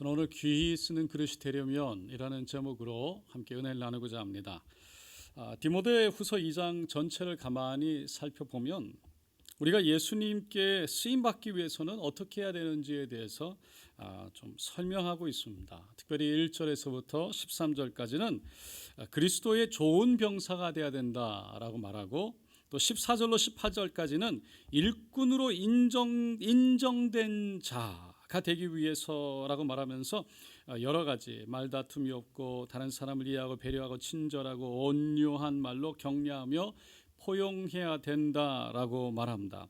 저는 오늘 귀히 쓰는 그릇이 되려면 이라는 제목으로 함께 은혜를 나누고자 합니다. 디모데 후서 2장 전체를 가만히 살펴보면 우리가 예수님께 쓰임받기 위해서는 어떻게 해야 되는지에 대해서 좀 설명하고 있습니다. 특별히 1절에서부터 13절까지는 그리스도의 좋은 병사가 되어야 된다라고 말하고, 또 14절로 18절까지는 일꾼으로 인정된 자가 되기 위해서라고 말하면서 여러 가지 말다툼이 없고 다른 사람을 이해하고 배려하고 친절하고 온유한 말로 격려하며 포용해야 된다라고 말합니다.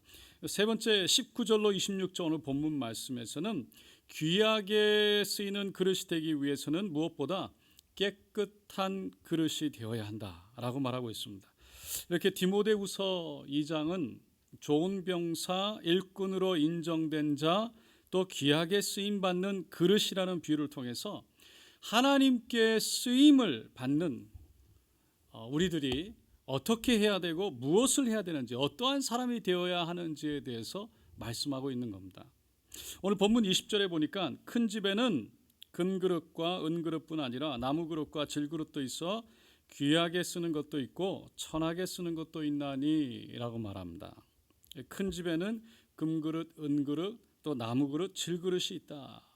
세 번째 19절로 26절 오늘 본문 말씀에서는 귀하게 쓰이는 그릇이 되기 위해서는 무엇보다 깨끗한 그릇이 되어야 한다라고 말하고 있습니다. 이렇게 디모데후서 2장은 좋은 병사, 일꾼으로 인정된 자, 또 귀하게 쓰임받는 그릇이라는 비유를 통해서 하나님께 쓰임을 받는 우리들이 어떻게 해야 되고 무엇을 해야 되는지, 어떠한 사람이 되어야 하는지에 대해서 말씀하고 있는 겁니다. 오늘 본문 20절에 보니까 큰 집에는 금그릇과 은그릇뿐 아니라 나무그릇과 질그릇도 있어 귀하게 쓰는 것도 있고 천하게 쓰는 것도 있나니 라고 말합니다. 큰 집에는 금그릇, 은그릇, 또 나무그릇, 질그릇이 있다.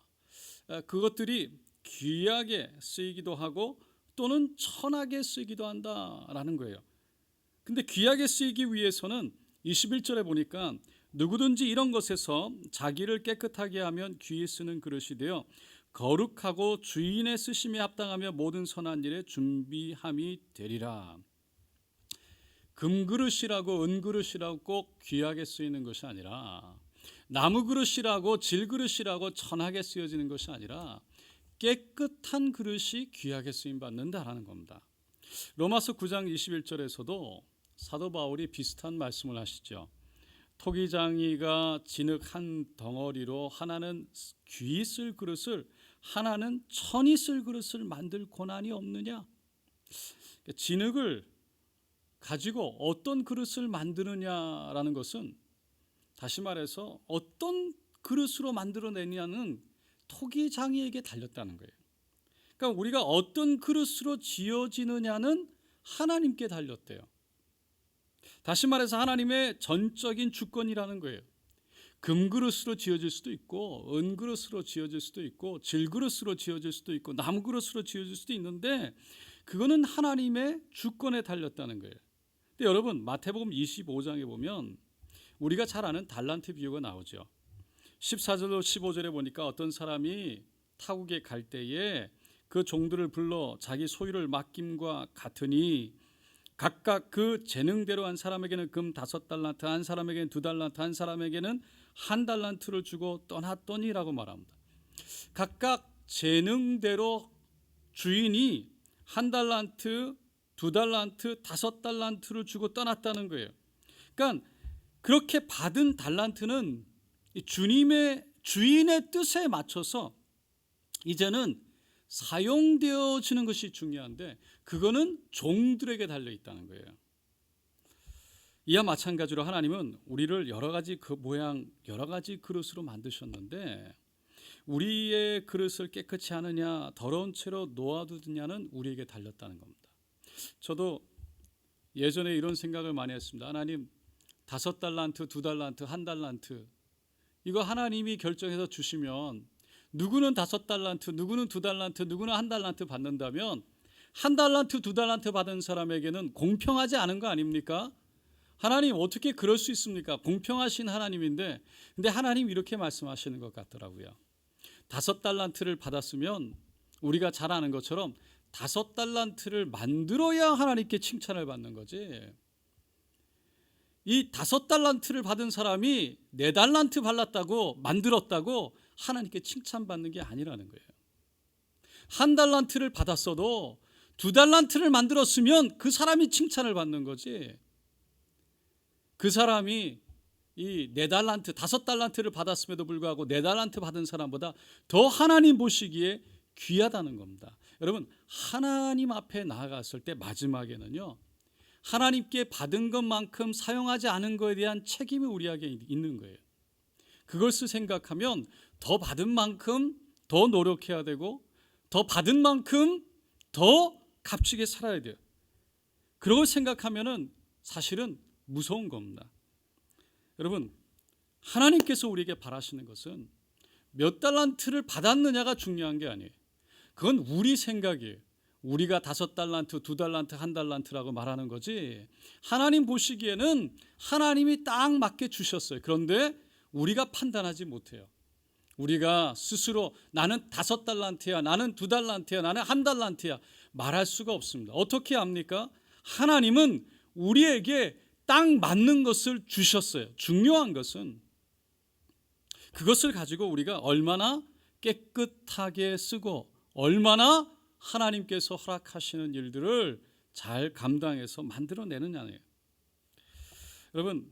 그것들이 귀하게 쓰이기도 하고 또는 천하게 쓰이기도 한다라는 거예요. 근데 귀하게 쓰이기 위해서는 21절에 보니까 누구든지 이런 것에서 자기를 깨끗하게 하면 귀히 쓰는 그릇이 되어 거룩하고 주인의 쓰심에 합당하며 모든 선한 일에 준비함이 되리라. 금그릇이라고 은그릇이라고 꼭 귀하게 쓰이는 것이 아니라, 나무그릇이라고 질그릇이라고 천하게 쓰여지는 것이 아니라 깨끗한 그릇이 귀하게 쓰임받는다라는 겁니다. 로마서 9장 21절에서도 사도 바울이 비슷한 말씀을 하시죠. 토기장이가 진흙 한 덩어리로 하나는 귀히 쓸 그릇을 하나는 천히 쓸 그릇을 만들 고난이 없느냐. 진흙을 가지고 어떤 그릇을 만드느냐라는 것은, 다시 말해서 어떤 그릇으로 만들어내냐는 토기장이에게 달렸다는 거예요. 그러니까 우리가 어떤 그릇으로 지어지느냐는 하나님께 달렸대요. 다시 말해서 하나님의 전적인 주권이라는 거예요. 금그릇으로 지어질 수도 있고 은그릇으로 지어질 수도 있고 질그릇으로 지어질 수도 있고 나무그릇으로 지어질 수도 있는데, 그거는 하나님의 주권에 달렸다는 거예요. 근데 여러분, 마태복음 25장에 보면 우리가 잘 아는 달란트 비유가 나오죠. 14절로 15절에 보니까 어떤 사람이 타국에 갈 때에 그 종들을 불러 자기 소유를 맡김과 같으니 각각 그 재능대로 한 사람에게는 금 5달란트, 한 사람에게는 2달란트, 한 사람에게는 1달란트를 주고 떠났더니라고 말합니다. 각각 재능대로 주인이 1달란트, 2달란트, 5달란트를 주고 떠났다는 거예요. 그러니까 그렇게 받은 달란트는 주인의 뜻에 맞춰서 이제는 사용되어지는 것이 중요한데, 그거는 종들에게 달려 있다는 거예요. 이와 마찬가지로 하나님은 우리를 여러 가지 모양, 여러 가지 그릇으로 만드셨는데, 우리의 그릇을 깨끗이 하느냐 더러운 채로 놓아두느냐는 우리에게 달렸다는 겁니다. 저도 예전에 이런 생각을 많이 했습니다. 하나님, 5달란트, 2달란트, 1달란트, 이거 하나님이 결정해서 주시면 누구는 5달란트, 누구는 2달란트, 누구는 1달란트 받는다면 1달란트, 2달란트 받은 사람에게는 공평하지 않은 거 아닙니까? 하나님, 어떻게 그럴 수 있습니까? 공평하신 하나님인데, 근데 하나님 이렇게 말씀하시는 것 같더라고요. 5달란트를 받았으면 우리가 잘 아는 것처럼 5달란트를 만들어야 하나님께 칭찬을 받는 거지. 이 5달란트를 받은 사람이 4달란트 받았다고, 만들었다고 하나님께 칭찬받는 게 아니라는 거예요. 1달란트를 받았어도 2달란트를 만들었으면 그 사람이 칭찬을 받는 거지. 그 사람이 이 4달란트, 5달란트를 받았음에도 불구하고 4달란트 받은 사람보다 더 하나님 보시기에 귀하다는 겁니다. 여러분, 하나님 앞에 나아갔을 때 마지막에는요, 하나님께 받은 것만큼 사용하지 않은 것에 대한 책임이 우리에게 있는 거예요. 그것을 생각하면 더 받은 만큼 더 노력해야 되고 더 받은 만큼 더 값지게 살아야 돼요. 그러고 생각하면은 사실은 무서운 겁니다. 여러분, 하나님께서 우리에게 바라시는 것은 몇 달란트를 받았느냐가 중요한 게 아니에요. 그건 우리 생각이에요. 우리가 5달란트, 2달란트, 1달란트라고 말하는 거지, 하나님 보시기에는 하나님이 딱 맞게 주셨어요. 그런데 우리가 판단하지 못해요. 우리가 스스로 나는 5달란트야, 나는 2달란트야, 나는 1달란트야 말할 수가 없습니다. 어떻게 합니까? 하나님은 우리에게 딱 맞는 것을 주셨어요. 중요한 것은 그것을 가지고 우리가 얼마나 깨끗하게 쓰고 얼마나 하나님께서 허락하시는 일들을 잘 감당해서 만들어내느냐예요. 여러분,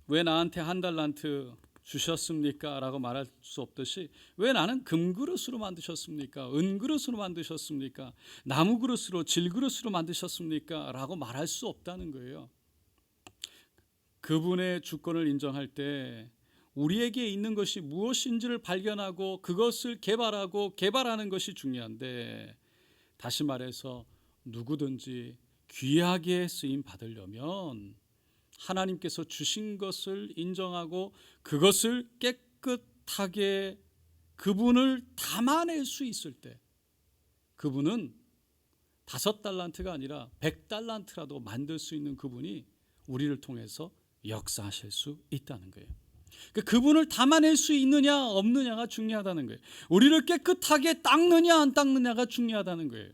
왜 나한테 1달란트 주셨습니까? 라고 말할 수 없듯이 왜 나는 금그릇으로 만드셨습니까? 은그릇으로 만드셨습니까? 나무그릇으로 질그릇으로 만드셨습니까? 라고 말할 수 없다는 거예요. 그분의 주권을 인정할 때 우리에게 있는 것이 무엇인지를 발견하고 그것을 개발하는 것이 중요한데, 다시 말해서 누구든지 귀하게 쓰임 받으려면 하나님께서 주신 것을 인정하고 그것을 깨끗하게 그분을 담아낼 수 있을 때 그분은 5달란트가 아니라 100달란트라도 만들 수 있는 그분이 우리를 통해서 역사하실 수 있다는 거예요. 그분을 담아낼 수 있느냐 없느냐가 중요하다는 거예요. 우리를 깨끗하게 닦느냐 안 닦느냐가 중요하다는 거예요.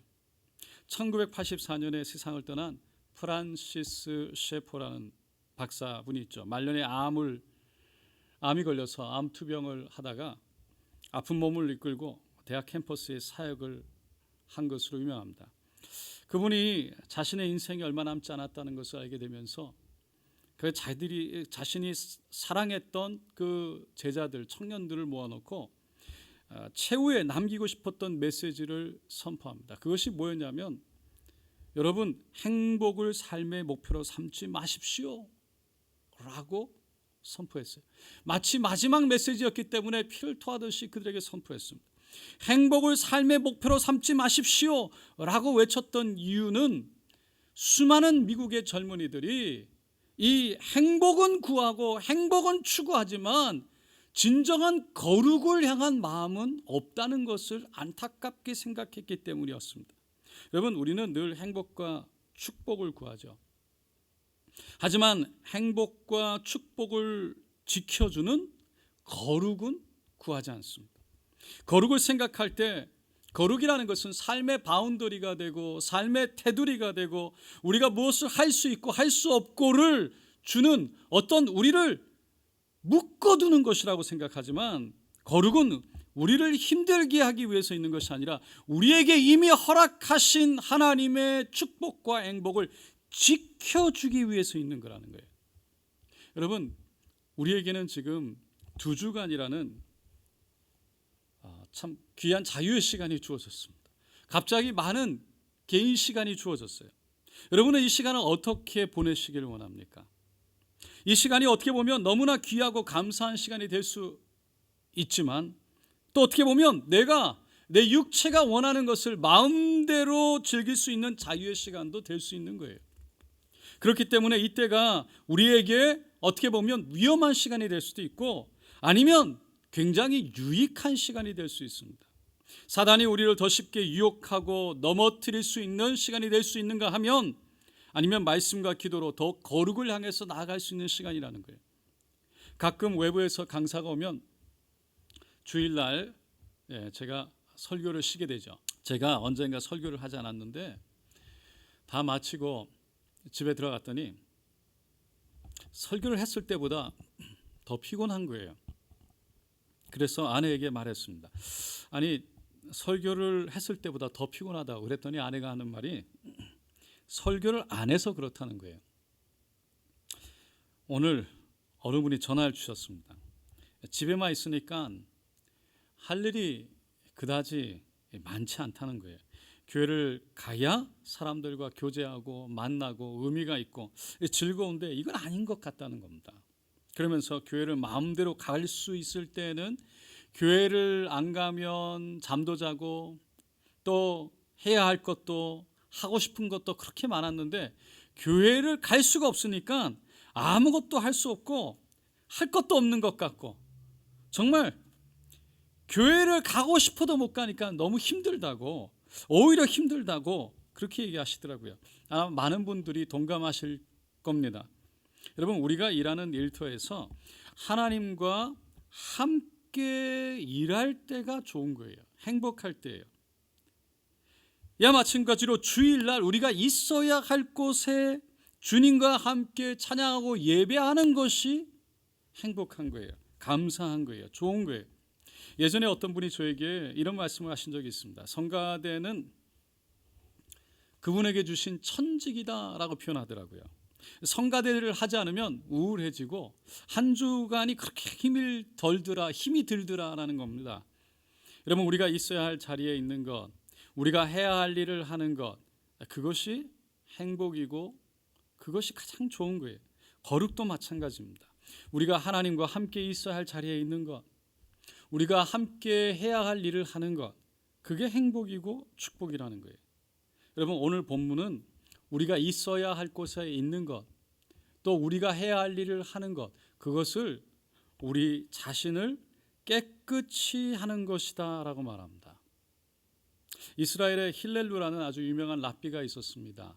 1984년에 세상을 떠난 프란시스 셰퍼라는 박사분이 있죠. 말년에 암이 걸려서 암투병을 하다가 아픈 몸을 이끌고 대학 캠퍼스에 사역을 한 것으로 유명합니다. 그분이 자신의 인생이 얼마 남지 않았다는 것을 알게 되면서 자신이 사랑했던 그 제자들, 청년들을 모아놓고 최후에 남기고 싶었던 메시지를 선포합니다. 그것이 뭐였냐면, 여러분, 행복을 삶의 목표로 삼지 마십시오 라고 선포했어요. 마치 마지막 메시지였기 때문에 피를 토하듯이 그들에게 선포했습니다. 행복을 삶의 목표로 삼지 마십시오 라고 외쳤던 이유는 수많은 미국의 젊은이들이 이 행복은 구하고 행복은 추구하지만 진정한 거룩을 향한 마음은 없다는 것을 안타깝게 생각했기 때문이었습니다. 여러분, 우리는 늘 행복과 축복을 구하죠. 하지만 행복과 축복을 지켜주는 거룩은 구하지 않습니다. 거룩을 생각할 때 거룩이라는 것은 삶의 바운더리가 되고 삶의 테두리가 되고 우리가 무엇을 할 수 있고 할 수 없고를 주는 어떤 우리를 묶어두는 것이라고 생각하지만, 거룩은 우리를 힘들게 하기 위해서 있는 것이 아니라 우리에게 이미 허락하신 하나님의 축복과 행복을 지켜주기 위해서 있는 거라는 거예요. 여러분, 우리에게는 지금 2주간이라는 참 귀한 자유의 시간이 주어졌습니다. 갑자기 많은 개인 시간이 주어졌어요. 여러분은 이 시간을 어떻게 보내시기를 원합니까? 이 시간이 어떻게 보면 너무나 귀하고 감사한 시간이 될 수 있지만, 또 어떻게 보면 내 육체가 원하는 것을 마음대로 즐길 수 있는 자유의 시간도 될 수 있는 거예요. 그렇기 때문에 이때가 우리에게 어떻게 보면 위험한 시간이 될 수도 있고, 아니면 굉장히 유익한 시간이 될 수 있습니다. 사단이 우리를 더 쉽게 유혹하고 넘어뜨릴 수 있는 시간이 될 수 있는가 하면, 아니면 말씀과 기도로 더 거룩을 향해서 나아갈 수 있는 시간이라는 거예요. 가끔 외부에서 강사가 오면 주일날 제가 설교를 쉬게 되죠. 제가 언젠가 설교를 하지 않았는데 다 마치고 집에 들어갔더니 설교를 했을 때보다 더 피곤한 거예요. 그래서 아내에게 말했습니다. 아니, 설교를 했을 때보다 더 피곤하다고 그랬더니 아내가 하는 말이 설교를 안 해서 그렇다는 거예요. 오늘 어느 분이 전화를 주셨습니다. 집에만 있으니까 할 일이 그다지 많지 않다는 거예요. 교회를 가야 사람들과 교제하고 만나고 의미가 있고 즐거운데 이건 아닌 것 같다는 겁니다. 그러면서 교회를 마음대로 갈 수 있을 때는 교회를 안 가면 잠도 자고 또 해야 할 것도 하고 싶은 것도 그렇게 많았는데 교회를 갈 수가 없으니까 아무것도 할 수 없고 할 것도 없는 것 같고 정말 교회를 가고 싶어도 못 가니까 너무 힘들다고 오히려 힘들다고 그렇게 얘기하시더라고요. 아마 많은 분들이 동감하실 겁니다. 여러분 우리가 일하는 일터에서 하나님과 함께 일할 때가 좋은 거예요. 행복할 때예요. 야 마찬가지로 주일날 우리가 있어야 할 곳에 주님과 함께 찬양하고 예배하는 것이 행복한 거예요. 감사한 거예요. 좋은 거예요. 예전에 어떤 분이 저에게 이런 말씀을 하신 적이 있습니다. 성가대는 그분에게 주신 천직이다라고 표현하더라고요. 성가대를 하지 않으면 우울해지고 한 주간이 그렇게 힘이 들더라라는 겁니다. 여러분 우리가 있어야 할 자리에 있는 것, 우리가 해야 할 일을 하는 것, 그것이 행복이고 그것이 가장 좋은 거예요. 거룩도 마찬가지입니다. 우리가 하나님과 함께 있어야 할 자리에 있는 것, 우리가 함께 해야 할 일을 하는 것, 그게 행복이고 축복이라는 거예요. 여러분 오늘 본문은 우리가 있어야 할 곳에 있는 것, 또 우리가 해야 할 일을 하는 것, 그것을 우리 자신을 깨끗이 하는 것이다 라고 말합니다. 이스라엘의 힐렐루라는 아주 유명한 랍비가 있었습니다.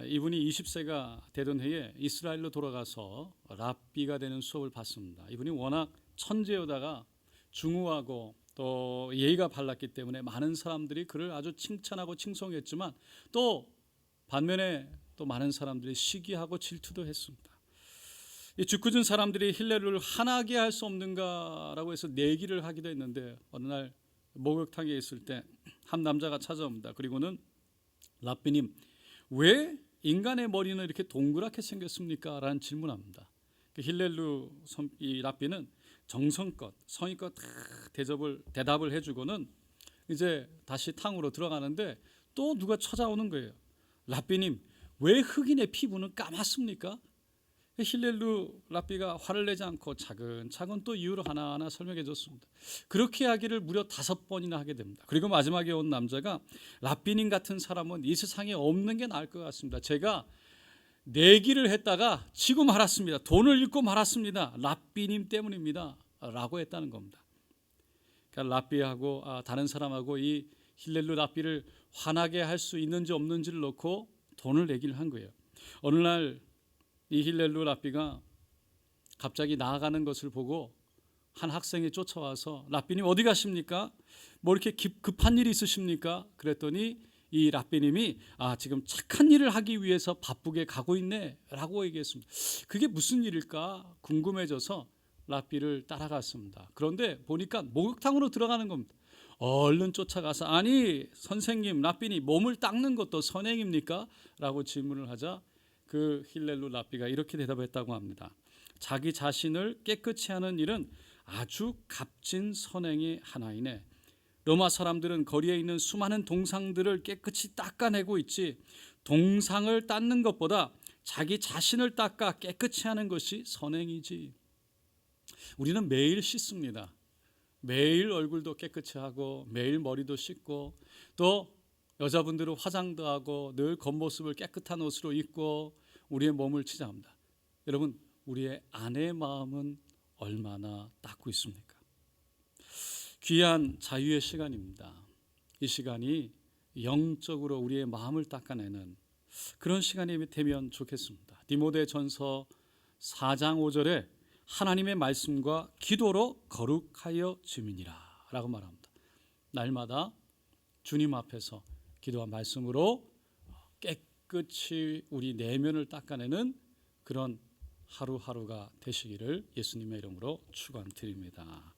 이분이 20세가 되던 해에 이스라엘로 돌아가서 랍비가 되는 수업을 받습니다. 이분이 워낙 천재여다가 중후하고 또 예의가 발랐기 때문에 많은 사람들이 그를 아주 칭찬하고 칭송했지만 또 반면에 또 많은 사람들이 시기하고 질투도 했습니다. 이 죽궂은 사람들이 힐렐루를 하나게 할 수 없는가라고 해서 내기를 하기도 했는데 어느 날 목욕탕에 있을 때 한 남자가 찾아옵니다. 그리고는 랍비님 왜 인간의 머리는 이렇게 동그랗게 생겼습니까? 라는 질문합니다. 힐렐루 이 랍비는 정성껏 성의껏 대답을 해주고는 이제 다시 탕으로 들어가는데 또 누가 찾아오는 거예요. 랍비님 왜 흑인의 피부는 까맣습니까? 힐렐루 랍비가 화를 내지 않고 차근차근 또 이유를 하나하나 설명해 줬습니다. 그렇게 하기를 무려 5번이나 하게 됩니다. 그리고 마지막에 온 남자가 랍비님 같은 사람은 이 세상에 없는 게 나을 것 같습니다. 제가 내기를 했다가 지고 말았습니다. 돈을 잃고 말았습니다. 랍비님 때문입니다. 라고 했다는 겁니다. 그러니까 랍비하고 다른 사람하고 이 힐렐루 랍비를 화나게 할 수 있는지 없는지를 놓고 돈을 내기를 한 거예요. 어느 날 이 힐렐루 랍비가 갑자기 나아가는 것을 보고 한 학생이 쫓아와서 랍비님 어디 가십니까? 뭐 이렇게 급한 일이 있으십니까? 그랬더니 이 랍비님이 지금 착한 일을 하기 위해서 바쁘게 가고 있네 라고 얘기했습니다. 그게 무슨 일일까 궁금해져서 랍비를 따라갔습니다. 그런데 보니까 목욕탕으로 들어가는 겁니다. 얼른 쫓아가서 아니 선생님 랍비님 몸을 닦는 것도 선행입니까? 라고 질문을 하자 그 힐렐루 랍비가 이렇게 대답했다고 합니다. 자기 자신을 깨끗이 하는 일은 아주 값진 선행의 하나이네. 로마 사람들은 거리에 있는 수많은 동상들을 깨끗이 닦아내고 있지 동상을 닦는 것보다 자기 자신을 닦아 깨끗이 하는 것이 선행이지. 우리는 매일 씻습니다. 매일 얼굴도 깨끗이 하고 매일 머리도 씻고 또 여자분들은 화장도 하고 늘 겉모습을 깨끗한 옷으로 입고 우리의 몸을 치장합니다. 여러분 우리의 아내의 마음은 얼마나 닦고 있습니까? 귀한 자유의 시간입니다. 이 시간이 영적으로 우리의 마음을 닦아내는 그런 시간이 되면 좋겠습니다. 디모데전서 4장 5절에 하나님의 말씀과 기도로 거룩하여 지민이라 라고 말합니다. 날마다 주님 앞에서 기도와 말씀으로 깨끗이 우리 내면을 닦아내는 그런 하루하루가 되시기를 예수님의 이름으로 축원드립니다.